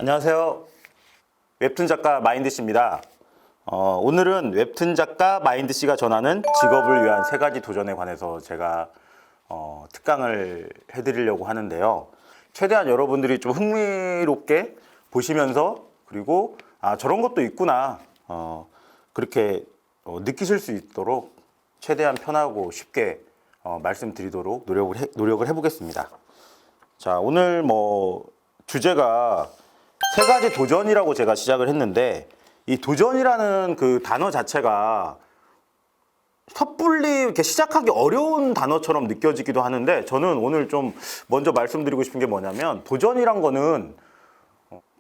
안녕하세요. 웹툰 작가 마인드씨입니다. 오늘은 웹툰 작가 마인드씨가 전하는 직업을 위한 3가지 도전에 관해서 제가 특강을 해드리려고 하는데요. 최대한 여러분들이 좀 흥미롭게 보시면서 그리고 저런 것도 있구나 그렇게 느끼실 수 있도록 최대한 편하고 쉽게 말씀드리도록 노력을 해보겠습니다. 자, 오늘 주제가 3가지 도전이라고 제가 시작을 했는데, 이 도전이라는 그 단어 자체가 섣불리 이렇게 시작하기 어려운 단어처럼 느껴지기도 하는데, 저는 오늘 좀 먼저 말씀드리고 싶은 게 뭐냐면, 도전이란 거는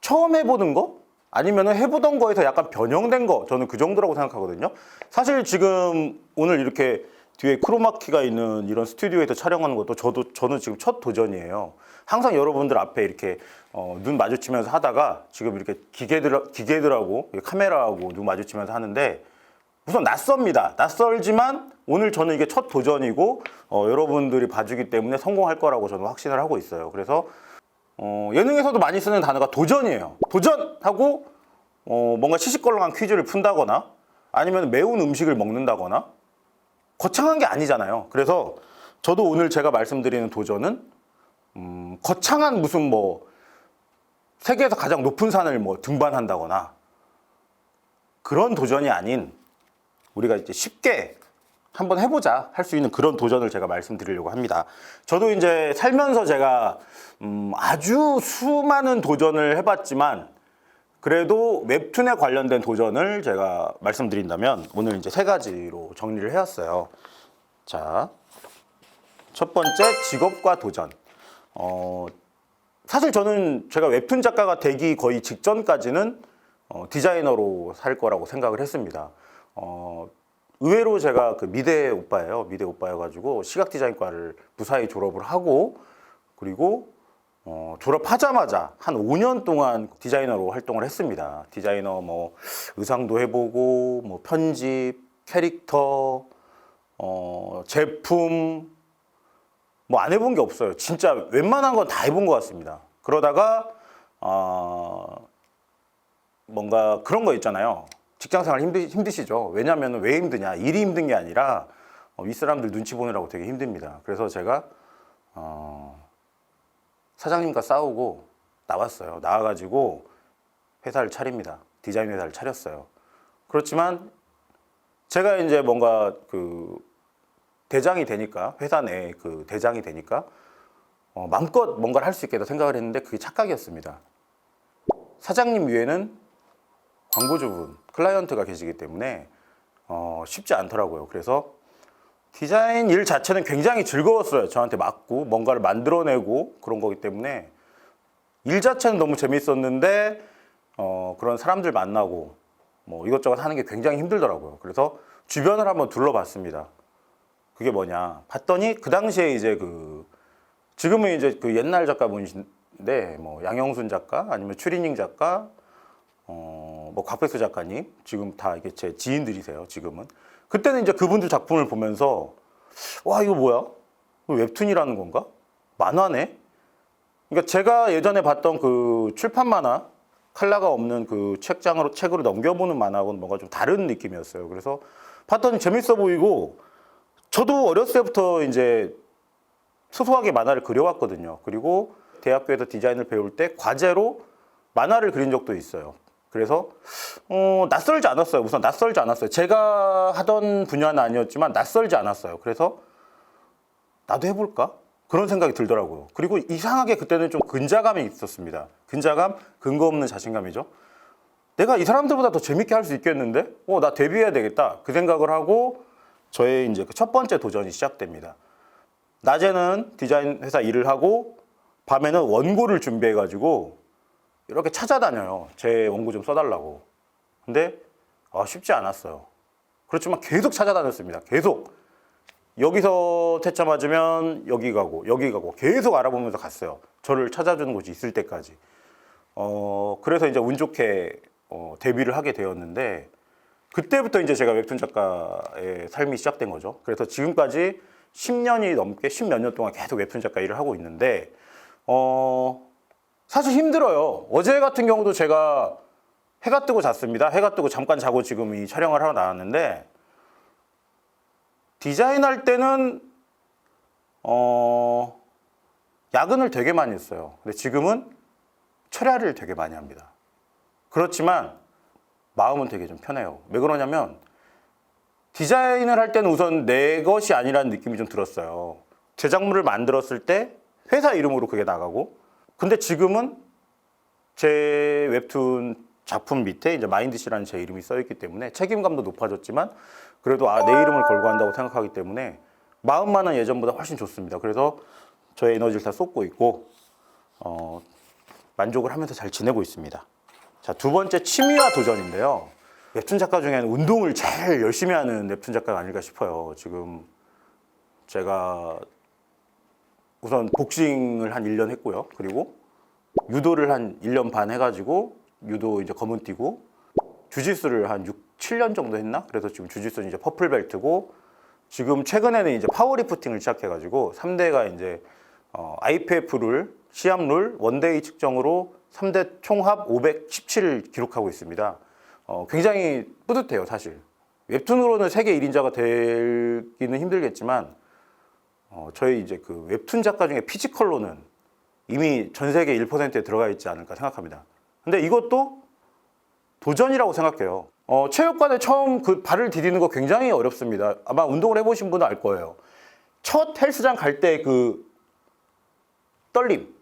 처음 해보는 거? 아니면 해보던 거에서 약간 변형된 거, 저는 그 정도라고 생각하거든요. 사실 지금 오늘 이렇게 뒤에 크로마키가 있는 이런 스튜디오에서 촬영하는 것도 저는 지금 첫 도전이에요. 항상 여러분들 앞에 이렇게 눈 마주치면서 하다가 지금 이렇게 기계들하고 카메라하고 눈 마주치면서 하는데 우선 낯섭니다. 낯설지만 오늘 저는 이게 첫 도전이고 여러분들이 봐주기 때문에 성공할 거라고 저는 확신을 하고 있어요. 그래서 예능에서도 많이 쓰는 단어가 도전이에요. 도전하고 뭔가 시시껄렁한 퀴즈를 푼다거나 아니면 매운 음식을 먹는다거나 거창한 게 아니잖아요. 그래서 저도 오늘 제가 말씀드리는 도전은 거창한 무슨 세계에서 가장 높은 산을 등반한다거나 그런 도전이 아닌 우리가 이제 쉽게 한번 해보자 할 수 있는 그런 도전을 제가 말씀드리려고 합니다. 저도 이제 살면서 제가 아주 수많은 도전을 해봤지만 그래도 웹툰에 관련된 도전을 제가 말씀드린다면 오늘 이제 3가지로 정리를 해왔어요. 자, 첫 번째 직업과 도전. 사실 저는 제가 웹툰 작가가 되기 거의 직전까지는 디자이너로 살 거라고 생각을 했습니다. 의외로 제가 그 미대 오빠예요. 미대 오빠여가지고 시각 디자인과를 무사히 졸업을 하고 그리고 졸업하자마자 한 5년 동안 디자이너로 활동을 했습니다. 디자이너 의상도 해보고 편집, 캐릭터, 제품 안 해본 게 없어요. 진짜 웬만한 건 다 해본 것 같습니다. 그러다가 뭔가 그런 거 있잖아요. 직장생활 힘드시죠? 왜냐하면 왜 힘드냐? 일이 힘든 게 아니라 윗사람들 눈치 보느라고 되게 힘듭니다. 그래서 제가 사장님과 싸우고 나왔어요. 나와가지고 회사를 차립니다. 디자인 회사를 차렸어요. 그렇지만 제가 이제 뭔가 대장이 되니까, 회사 내 그 대장이 되니까 마음껏 뭔가를 할 수 있겠다 생각을 했는데 그게 착각이었습니다. 사장님 위에는 광고주분, 클라이언트가 계시기 때문에 쉽지 않더라고요. 그래서 디자인 일 자체는 굉장히 즐거웠어요. 저한테 맞고 뭔가를 만들어내고 그런 거기 때문에 일 자체는 너무 재밌었는데 그런 사람들 만나고 이것저것 하는 게 굉장히 힘들더라고요. 그래서 주변을 한번 둘러봤습니다. 그게 뭐냐 봤더니 그 당시에 이제 지금은 이제 옛날 작가분이신데 양영순 작가 아니면 추리닝 작가 곽백수 작가님 지금 다 이게 제 지인들이세요. 지금은 그때는 이제 그분들 작품을 보면서 와 이거 뭐야 웹툰이라는 건가 만화네. 그러니까 제가 예전에 봤던 그 출판 만화 칼라가 없는 그 책으로 넘겨보는 만화하고는 뭔가 좀 다른 느낌이었어요. 그래서 봤더니 재밌어 보이고 저도 어렸을 때부터 이제 소소하게 만화를 그려왔거든요. 그리고 대학교에서 디자인을 배울 때 과제로 만화를 그린 적도 있어요. 그래서 낯설지 않았어요. 우선 낯설지 않았어요. 제가 하던 분야는 아니었지만 낯설지 않았어요. 그래서 나도 해볼까? 그런 생각이 들더라고요. 그리고 이상하게 그때는 좀 근자감이 있었습니다. 근자감, 근거 없는 자신감이죠. 내가 이 사람들보다 더 재밌게 할 수 있겠는데? 나 데뷔해야 되겠다. 그 생각을 하고 저의 이제 첫 번째 도전이 시작됩니다. 낮에는 디자인 회사 일을 하고 밤에는 원고를 준비해가지고 이렇게 찾아다녀요. 제 원고 좀 써달라고. 근데 쉽지 않았어요. 그렇지만 계속 찾아다녔습니다. 계속. 여기서 퇴짜 맞으면 여기 가고 계속 알아보면서 갔어요. 저를 찾아주는 곳이 있을 때까지. 그래서 이제 운 좋게 데뷔를 하게 되었는데 그때부터 이제 제가 웹툰 작가의 삶이 시작된 거죠. 그래서 지금까지 10년이 넘게 10몇 년 동안 계속 웹툰 작가 일을 하고 있는데 사실 힘들어요. 어제 같은 경우도 제가 해가 뜨고 잤습니다. 해가 뜨고 잠깐 자고 지금 이 촬영을 하러 나왔는데, 디자인할 때는 야근을 되게 많이 했어요. 근데 지금은 철야를 되게 많이 합니다. 그렇지만 마음은 되게 좀 편해요. 왜 그러냐면 디자인을 할 때는 우선 내 것이 아니라는 느낌이 좀 들었어요. 제작물을 만들었을 때 회사 이름으로 그게 나가고, 근데 지금은 제 웹툰 작품 밑에 이제 마인드씨라는 제 이름이 써 있기 때문에 책임감도 높아졌지만, 그래도 내 이름을 걸고 한다고 생각하기 때문에 마음만은 예전보다 훨씬 좋습니다. 그래서 저의 에너지를 다 쏟고 있고 만족을 하면서 잘 지내고 있습니다. 자, 두 번째, 취미와 도전인데요. 웹툰 작가 중에는 운동을 제일 열심히 하는 웹툰 작가가 아닐까 싶어요. 지금 제가 우선 복싱을 한 1년 했고요. 그리고 유도를 한 1년 반 해가지고 유도 이제 검은띠고, 주짓수를 한 6, 7년 정도 했나? 그래서 지금 주짓수는 이제 퍼플 벨트고, 지금 최근에는 이제 파워리프팅을 시작해가지고 3대가 이제 IPF 룰, 시합 룰, 원데이 측정으로 3대 총합 517을 기록하고 있습니다. 굉장히 뿌듯해요, 사실. 웹툰으로는 세계 1인자가 되기는 힘들겠지만, 저희 이제 그 웹툰 작가 중에 피지컬로는 이미 전 세계 1%에 들어가 있지 않을까 생각합니다. 근데 이것도 도전이라고 생각해요. 체육관에 처음 그 발을 디디는 거 굉장히 어렵습니다. 아마 운동을 해보신 분은 알 거예요. 첫 헬스장 갈 때 그 떨림,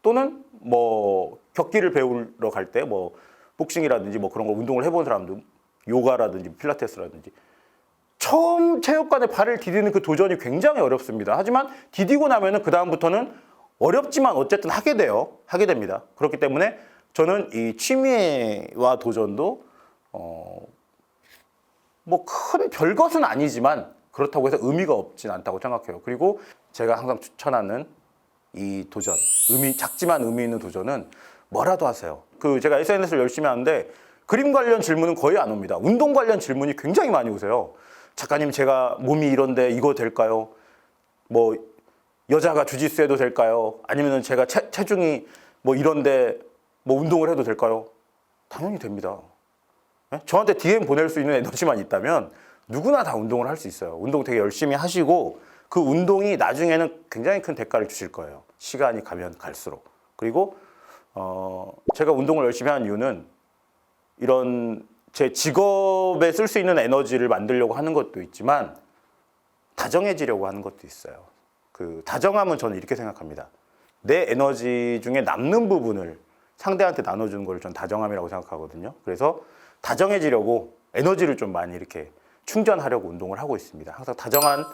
또는 뭐 격기를 배우러 갈 때 뭐 복싱이라든지 뭐 그런 거 운동을 해본 사람들, 요가라든지 필라테스라든지 처음 체육관에 발을 디디는 그 도전이 굉장히 어렵습니다. 하지만 디디고 나면은 그 다음부터는 어렵지만 어쨌든 하게 돼요. 하게 됩니다. 그렇기 때문에 저는 이 취미와 도전도 뭐 큰 별것은 아니지만 그렇다고 해서 의미가 없진 않다고 생각해요. 그리고 제가 항상 추천하는 이 도전, 작지만 의미 있는 도전은 뭐라도 하세요. 제가 SNS를 열심히 하는데 그림 관련 질문은 거의 안 옵니다. 운동 관련 질문이 굉장히 많이 오세요. 작가님, 제가 몸이 이런데 이거 될까요? 뭐 여자가 주짓수 해도 될까요? 아니면 제가 체중이 뭐 이런데 뭐 운동을 해도 될까요? 당연히 됩니다. 네? 저한테 DM 보낼 수 있는 에너지만 있다면 누구나 다 운동을 할 수 있어요. 운동 되게 열심히 하시고 그 운동이 나중에는 굉장히 큰 대가를 주실 거예요. 시간이 가면 갈수록. 그리고 제가 운동을 열심히 하는 이유는 이런 제 직업에 쓸 수 있는 에너지를 만들려고 하는 것도 있지만 다정해지려고 하는 것도 있어요. 그 다정함은 저는 이렇게 생각합니다. 내 에너지 중에 남는 부분을 상대한테 나눠주는 걸 전 다정함이라고 생각하거든요. 그래서 다정해지려고 에너지를 좀 많이 이렇게 충전하려고 운동을 하고 있습니다. 항상 다정한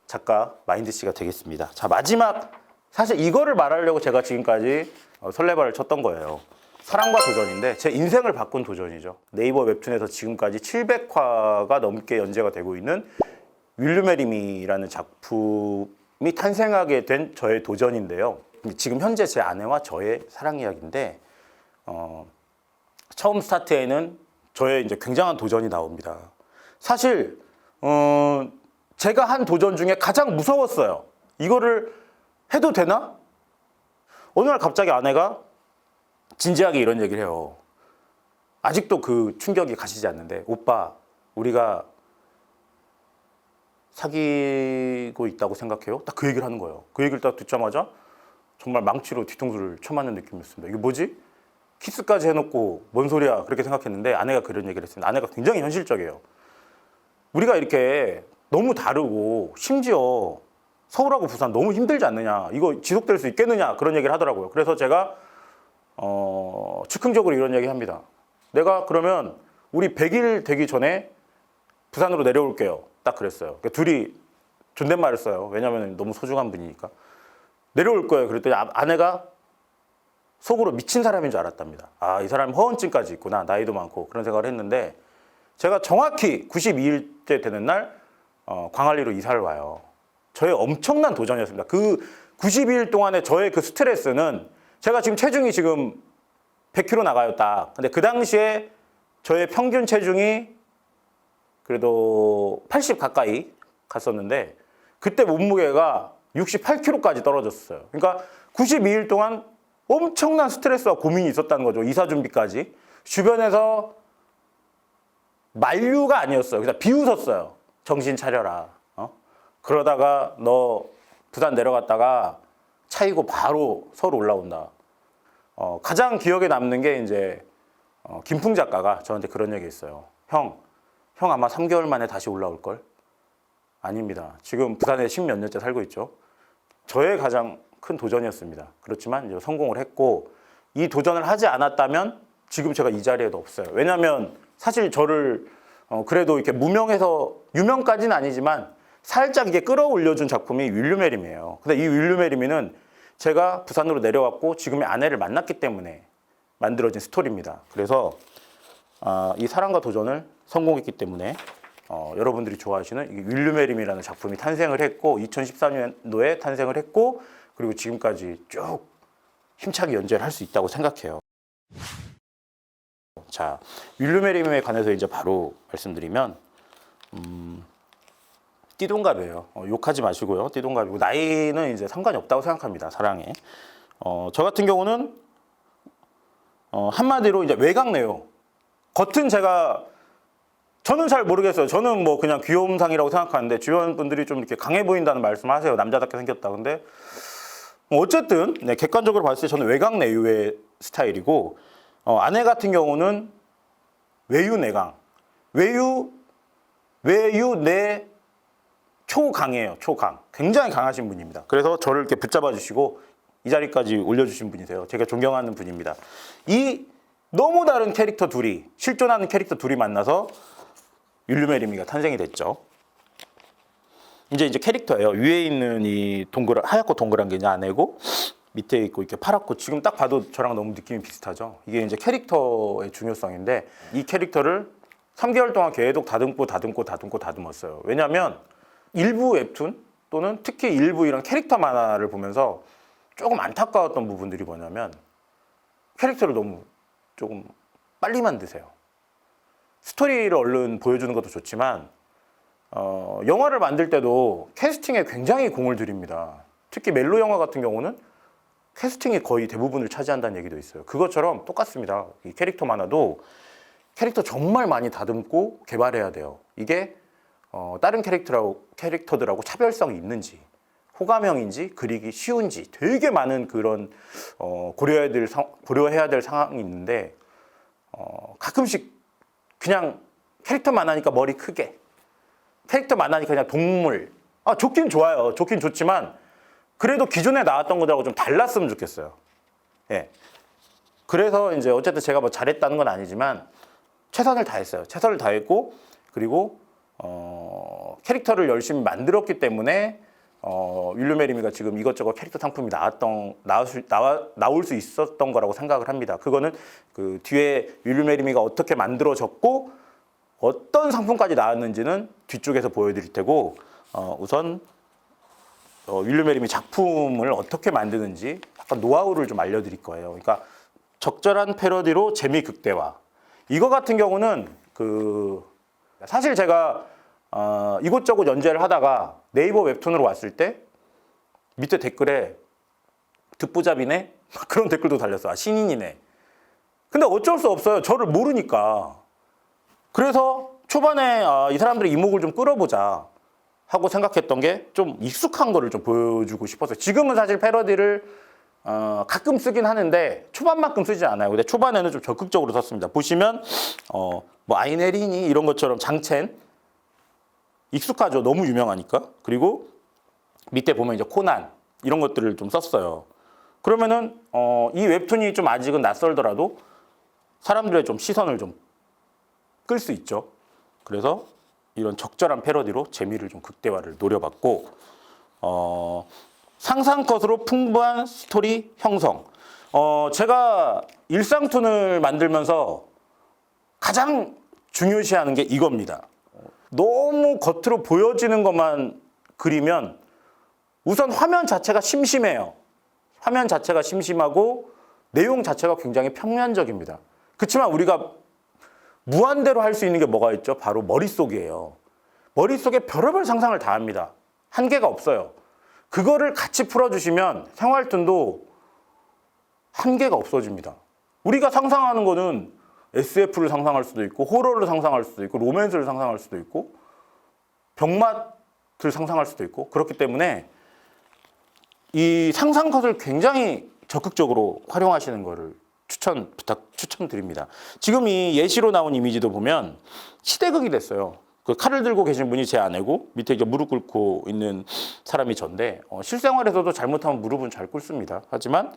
작가 마인드씨가 되겠습니다. 자, 마지막, 사실 이거를 말하려고 제가 지금까지 설레발을 쳤던 거예요. 사랑과 도전인데 제 인생을 바꾼 도전이죠. 네이버 웹툰에서 지금까지 700화가 넘게 연재가 되고 있는 윌루메리미라는 작품이 탄생하게 된 저의 도전인데요. 지금 현재 제 아내와 저의 사랑 이야기인데 처음 스타트에는 저의 이제 굉장한 도전이 나옵니다. 사실 제가 한 도전 중에 가장 무서웠어요. 이거를 해도 되나? 어느 날 갑자기 아내가 진지하게 이런 얘기를 해요. 아직도 그 충격이 가시지 않는데, 오빠, 우리가 사귀고 있다고 생각해요? 딱 그 얘기를 하는 거예요. 그 얘기를 딱 듣자마자 정말 망치로 뒤통수를 쳐맞는 느낌이었습니다. 이게 뭐지? 키스까지 해놓고 뭔 소리야? 그렇게 생각했는데 아내가 그런 얘기를 했습니다. 아내가 굉장히 현실적이에요. 우리가 이렇게 너무 다르고 심지어 서울하고 부산 너무 힘들지 않느냐, 이거 지속될 수 있겠느냐, 그런 얘기를 하더라고요. 그래서 제가 즉흥적으로 이런 얘기 합니다. 내가 그러면 우리 100일 되기 전에 부산으로 내려올게요. 딱 그랬어요. 그러니까 둘이 존댓말을 써요. 왜냐하면 너무 소중한 분이니까. 내려올 거예요. 그랬더니 아내가 속으로 미친 사람인 줄 알았답니다. 아, 이 사람이 허언증까지 있구나. 나이도 많고. 그런 생각을 했는데, 제가 정확히 92일째 되는 날 광안리로 이사를 와요. 저의 엄청난 도전이었습니다. 그 92일 동안의 저의 그 스트레스는, 제가 지금 체중이 지금 100kg 나가요, 딱. 근데 그 당시에 저의 평균 체중이 그래도 80 가까이 갔었는데, 그때 몸무게가 68kg까지 떨어졌어요. 그러니까 92일 동안 엄청난 스트레스와 고민이 있었다는 거죠. 이사 준비까지. 주변에서 만류가 아니었어요. 그냥 비웃었어요. 정신 차려라. 그러다가 너 부산 내려갔다가 차이고 바로 서울 올라온다. 가장 기억에 남는 게 이제 김풍 작가가 저한테 그런 얘기 했어요. 형 아마 3개월 만에 다시 올라올 걸? 아닙니다. 지금 부산에 10몇 년째 살고 있죠. 저의 가장 큰 도전이었습니다. 그렇지만 이제 성공을 했고, 이 도전을 하지 않았다면 지금 제가 이 자리에도 없어요. 왜냐하면 사실 저를 그래도 이렇게 무명에서 유명까지는 아니지만 살짝 이게 끌어올려준 작품이 윌류메림이에요. 근데 이 윌류메림이는 제가 부산으로 내려왔고 지금의 아내를 만났기 때문에 만들어진 스토리입니다. 그래서 이 사랑과 도전을 성공했기 때문에 여러분들이 좋아하시는 이 윌류메림이라는 작품이 탄생을 했고 2014년도에 탄생을 했고 그리고 지금까지 쭉 힘차게 연재를 할 수 있다고 생각해요. 자, 윌류메림에 관해서 이제 바로 말씀드리면 띠동갑이에요. 욕하지 마시고요. 띠동갑이고 나이는 이제 상관이 없다고 생각합니다. 사랑에. 저 같은 경우는 한마디로 이제 외곽내요. 겉은 저는 잘 모르겠어요. 저는 뭐 그냥 귀여움상이라고 생각하는데 주변 분들이 좀 이렇게 강해 보인다는 말씀하세요. 남자답게 생겼다. 근데 어쨌든 네, 객관적으로 봤을 때 저는 외곽내유의 스타일이고 아내 같은 경우는 외유내강. 외유내 초강이에요. 초강. 굉장히 강하신 분입니다. 그래서 저를 이렇게 붙잡아 주시고 이 자리까지 올려주신 분이세요. 제가 존경하는 분입니다. 이 너무 다른 캐릭터 둘이, 실존하는 캐릭터 둘이 만나서 윌류메림이가 탄생이 됐죠. 이제 캐릭터예요. 위에 있는 이 하얗고 동그란 게 이제 아내고 밑에 있고 이렇게 파랗고 지금 딱 봐도 저랑 너무 느낌이 비슷하죠. 이게 이제 캐릭터의 중요성인데 이 캐릭터를 3개월 동안 계속 다듬었어요. 왜냐하면 일부 웹툰 또는 특히 일부 이런 캐릭터 만화를 보면서 조금 안타까웠던 부분들이 뭐냐면 캐릭터를 너무 조금 빨리 만드세요. 스토리를 얼른 보여주는 것도 좋지만 영화를 만들 때도 캐스팅에 굉장히 공을 들입니다. 특히 멜로 영화 같은 경우는 캐스팅이 거의 대부분을 차지한다는 얘기도 있어요. 그것처럼 똑같습니다. 이 캐릭터 만화도 캐릭터 정말 많이 다듬고 개발해야 돼요. 이게 다른 캐릭터들하고 차별성이 있는지 호감형인지 그리기 쉬운지 되게 많은 그런 고려해야 될 상황이 있는데 가끔씩 그냥 캐릭터 만화니까 머리 크게 캐릭터 만화니까 그냥 동물 좋긴 좋아요. 좋긴 좋지만 그래도 기존에 나왔던 것들하고 좀 달랐으면 좋겠어요. 예. 그래서 이제 어쨌든 제가 뭐 잘했다는 건 아니지만 최선을 다했어요. 최선을 다했고 그리고 캐릭터를 열심히 만들었기 때문에 윌류메림이가 지금 이것저것 캐릭터 상품이 나올 수 있었던 거라고 생각을 합니다. 그거는 그 뒤에 윌류메림이가 어떻게 만들어졌고 어떤 상품까지 나왔는지는 뒤쪽에서 보여드릴 테고 우선 윌류메림이 작품을 어떻게 만드는지 약간 노하우를 좀 알려드릴 거예요. 그러니까 적절한 패러디로 재미 극대화. 이거 같은 경우는 사실 제가 이곳저곳 연재를 하다가 네이버 웹툰으로 왔을 때 밑에 댓글에 듣보잡이네? 그런 댓글도 달렸어. 신인이네. 근데 어쩔 수 없어요. 저를 모르니까. 그래서 초반에 이 사람들의 이목을 좀 끌어보자 하고 생각했던 게 좀 익숙한 거를 좀 보여주고 싶었어요. 지금은 사실 패러디를 가끔 쓰긴 하는데 초반만큼 쓰지 않아요. 근데 초반에는 좀 적극적으로 썼습니다. 보시면 뭐 아이네린이 이런 것처럼 장첸 익숙하죠. 너무 유명하니까. 그리고 밑에 보면 이제 코난 이런 것들을 좀 썼어요. 그러면은 이 웹툰이 좀 아직은 낯설더라도 사람들의 좀 시선을 좀 끌 수 있죠. 그래서 이런 적절한 패러디로 재미를 좀 극대화를 노려봤고 상상컷으로 풍부한 스토리 형성. 제가 일상툰을 만들면서 가장 중요시하는 게 이겁니다. 너무 겉으로 보여지는 것만 그리면 우선 화면 자체가 심심해요. 화면 자체가 심심하고 내용 자체가 굉장히 평면적입니다. 그렇지만 우리가 무한대로 할 수 있는 게 뭐가 있죠? 바로 머릿속이에요. 머릿속에 별의별 상상을 다 합니다. 한계가 없어요. 그거를 같이 풀어주시면 생활툰도 한계가 없어집니다. 우리가 상상하는 거는 SF를 상상할 수도 있고 호러를 상상할 수도 있고 로맨스를 상상할 수도 있고 병맛을 상상할 수도 있고 그렇기 때문에 이 상상컷을 굉장히 적극적으로 활용하시는 거를 추천드립니다. 지금 이 예시로 나온 이미지도 보면 시대극이 됐어요. 그 칼을 들고 계신 분이 제 아내고 밑에 이제 무릎 꿇고 있는 사람이 전데 실생활에서도 잘못하면 무릎은 잘 꿇습니다. 하지만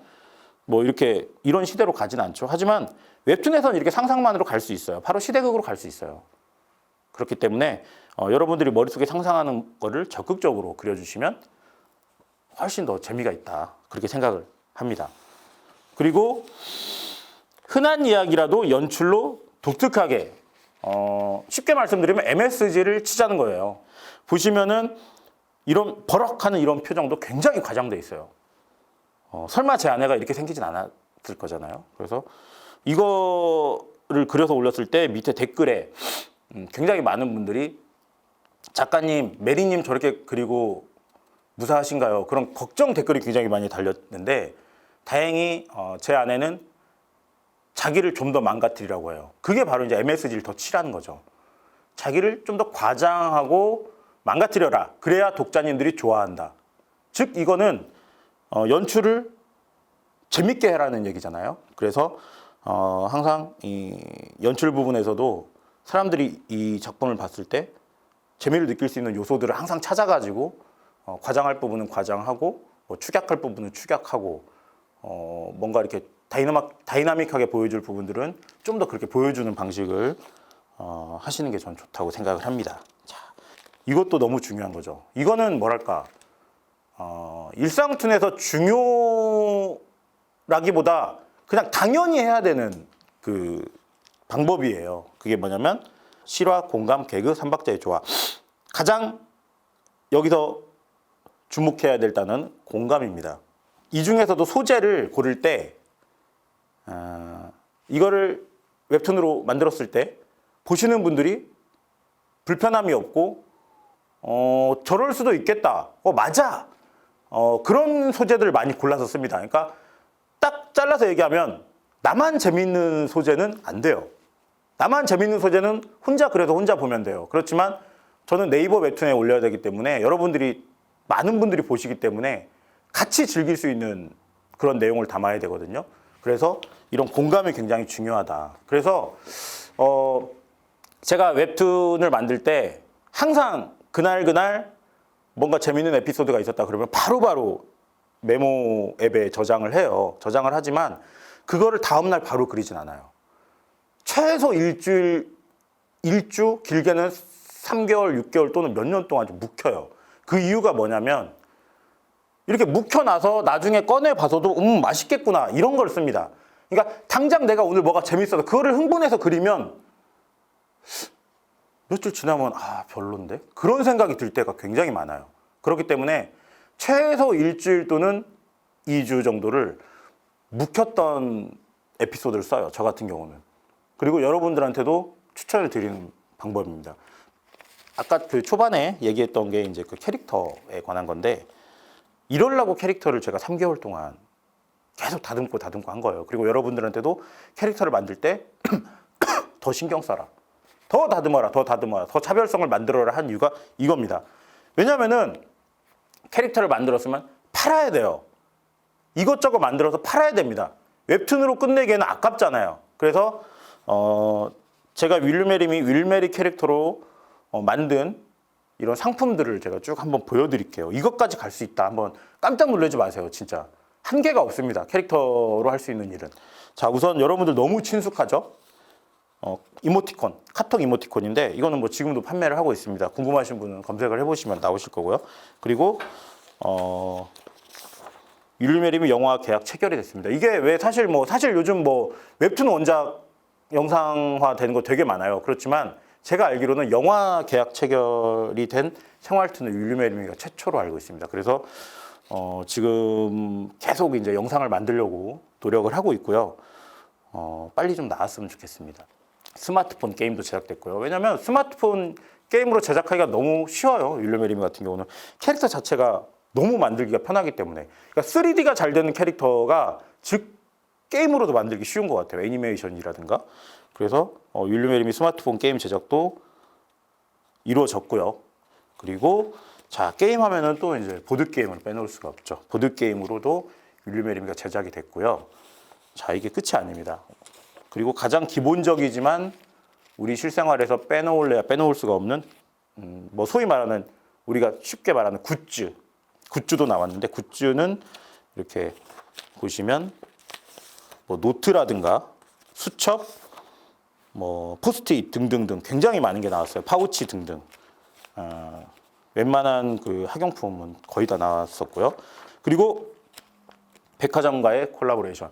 뭐 이렇게 이런 시대로 가진 않죠. 하지만 웹툰에서는 이렇게 상상만으로 갈 수 있어요. 바로 시대극으로 갈 수 있어요. 그렇기 때문에 여러분들이 머릿속에 상상하는 거를 적극적으로 그려주시면 훨씬 더 재미가 있다. 그렇게 생각을 합니다. 그리고 흔한 이야기라도 연출로 독특하게 쉽게 말씀드리면 MSG를 치자는 거예요. 보시면은 이런 버럭하는 이런 표정도 굉장히 과장돼 있어요. 설마 제 아내가 이렇게 생기진 않았을 거잖아요. 그래서 이거를 그려서 올렸을 때 밑에 댓글에 굉장히 많은 분들이 작가님, 메리님 저렇게 그리고 무사하신가요? 그런 걱정 댓글이 굉장히 많이 달렸는데 다행히 제 아내는 자기를 좀 더 망가뜨리라고 해요. 그게 바로 이제 MSG를 더 칠하는 거죠. 자기를 좀 더 과장하고 망가뜨려라. 그래야 독자님들이 좋아한다. 즉 이거는 연출을 재밌게 해라는 얘기잖아요. 그래서 항상 이 연출 부분에서도 사람들이 이 작품을 봤을 때 재미를 느낄 수 있는 요소들을 항상 찾아가지고 과장할 부분은 과장하고 축약할 부분은 축약하고 뭔가 이렇게 다이나믹하게 보여줄 부분들은 좀 더 그렇게 보여주는 방식을 하시는 게 전 좋다고 생각을 합니다. 자, 이것도 너무 중요한 거죠. 이거는 뭐랄까 일상툰에서 중요라기보다 그냥 당연히 해야 되는 그 방법이에요. 그게 뭐냐면 실화, 공감, 개그, 삼박자의 조화. 가장 여기서 주목해야 될 단어는 공감입니다. 이 중에서도 소재를 고를 때 이거를 웹툰으로 만들었을 때 보시는 분들이 불편함이 없고 저럴 수도 있겠다. 맞아. 그런 소재들을 많이 골라서 씁니다. 그러니까 딱 잘라서 얘기하면 나만 재밌는 소재는 안 돼요. 나만 재밌는 소재는 혼자 그래서 혼자 보면 돼요. 그렇지만 저는 네이버 웹툰에 올려야 되기 때문에 여러분들이 많은 분들이 보시기 때문에 같이 즐길 수 있는 그런 내용을 담아야 되거든요. 그래서 이런 공감이 굉장히 중요하다. 그래서 제가 웹툰을 만들 때 항상 그날 뭔가 재밌는 에피소드가 있었다 그러면 바로바로 메모 앱에 저장을 해요. 저장을 하지만 그거를 다음날 바로 그리진 않아요. 최소 일주, 길게는 3개월, 6개월 또는 몇 년 동안 좀 묵혀요. 그 이유가 뭐냐면 이렇게 묵혀놔서 나중에 꺼내봐서도 맛있겠구나 이런 걸 씁니다. 그러니까 당장 내가 오늘 뭐가 재밌어서 그거를 흥분해서 그리면 며칠 지나면 별론데? 그런 생각이 들 때가 굉장히 많아요. 그렇기 때문에 최소 일주일 또는 2주 정도를 묵혔던 에피소드를 써요. 저 같은 경우는. 그리고 여러분들한테도 추천을 드리는 방법입니다. 아까 그 초반에 얘기했던 게 이제 그 캐릭터에 관한 건데 이러려고 캐릭터를 제가 3개월 동안 계속 다듬고 한 거예요. 그리고 여러분들한테도 캐릭터를 만들 때 더 신경 써라. 더 다듬어라. 더 차별성을 만들어라 한 이유가 이겁니다. 왜냐면은 캐릭터를 만들었으면 팔아야 돼요. 이것저것 만들어서 팔아야 됩니다. 웹툰으로 끝내기에는 아깝잖아요. 그래서 제가 윌메리 캐릭터로 만든 이런 상품들을 제가 쭉 한번 보여드릴게요. 이것까지 갈 수 있다. 한번 깜짝 놀라지 마세요. 진짜 한계가 없습니다. 캐릭터로 할 수 있는 일은. 자, 우선 여러분들 너무 친숙하죠? 이모티콘, 카톡 이모티콘인데 이거는 뭐 지금도 판매를 하고 있습니다. 궁금하신 분은 검색을 해보시면 나오실 거고요. 그리고 윌메리미 영화 계약 체결이 됐습니다. 이게 왜 사실 요즘 웹툰 원작 영상화 되는 거 되게 많아요. 그렇지만 제가 알기로는 영화 계약 체결이 된 생활툰을 윌메리미가 최초로 알고 있습니다. 그래서 지금 계속 이제 영상을 만들려고 노력을 하고 있고요. 빨리 좀 나왔으면 좋겠습니다. 스마트폰 게임도 제작됐고요. 왜냐하면 스마트폰 게임으로 제작하기가 너무 쉬워요. 윌메리미 같은 경우는 캐릭터 자체가 너무 만들기가 편하기 때문에. 그러니까 3D가 잘 되는 캐릭터가 즉 게임으로도 만들기 쉬운 것 같아요. 애니메이션이라든가. 그래서 윌류메리미 스마트폰 게임 제작도 이루어졌고요. 그리고 자, 게임하면은 또 이제 보드게임을 빼놓을 수가 없죠. 보드게임으로도 윌류메리미가 제작이 됐고요. 자, 이게 끝이 아닙니다. 그리고 가장 기본적이지만 우리 실생활에서 빼놓을래야 빼놓을 수가 없는 뭐 소위 말하는 우리가 쉽게 말하는 굿즈도 나왔는데, 굿즈는 이렇게 보시면 뭐 노트라든가 수첩, 뭐 포스트잇 등등등 굉장히 많은 게 나왔어요. 파우치 등등. 웬만한 그 학용품은 거의 다 나왔었고요. 그리고 백화점과의 콜라보레이션.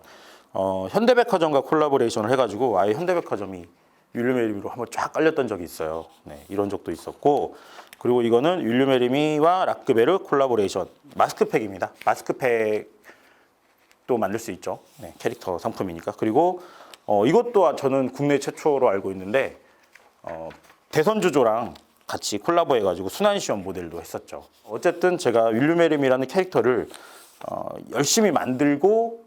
현대백화점과 콜라보레이션을 해가지고 아예 현대백화점이 윌류메리미로 한번 쫙 깔렸던 적이 있어요. 네, 이런 적도 있었고, 그리고 이거는 윌류메리미와 라크베르 콜라보레이션 마스크팩입니다. 마스크팩도 만들 수 있죠. 네, 캐릭터 상품이니까. 그리고 이것도 저는 국내 최초로 알고 있는데 대선주조랑 같이 콜라보해가지고 순환시험 모델도 했었죠. 어쨌든 제가 윌류메리미라는 캐릭터를 열심히 만들고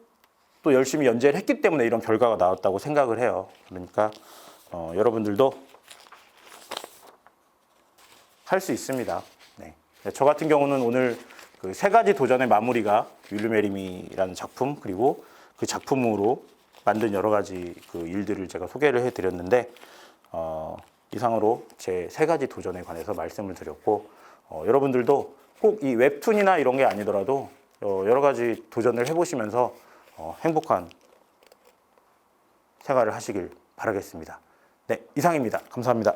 또 열심히 연재를 했기 때문에 이런 결과가 나왔다고 생각을 해요. 그러니까 여러분들도 할 수 있습니다. 네. 저 같은 경우는 오늘 그 세 가지 도전의 마무리가 윌류메리미라는 작품, 그리고 그 작품으로 만든 여러 가지 그 일들을 제가 소개를 해드렸는데, 이상으로 제 세 가지 도전에 관해서 말씀을 드렸고, 여러분들도 꼭 이 웹툰이나 이런 게 아니더라도 여러 가지 도전을 해보시면서 행복한 생활을 하시길 바라겠습니다. 네, 이상입니다. 감사합니다.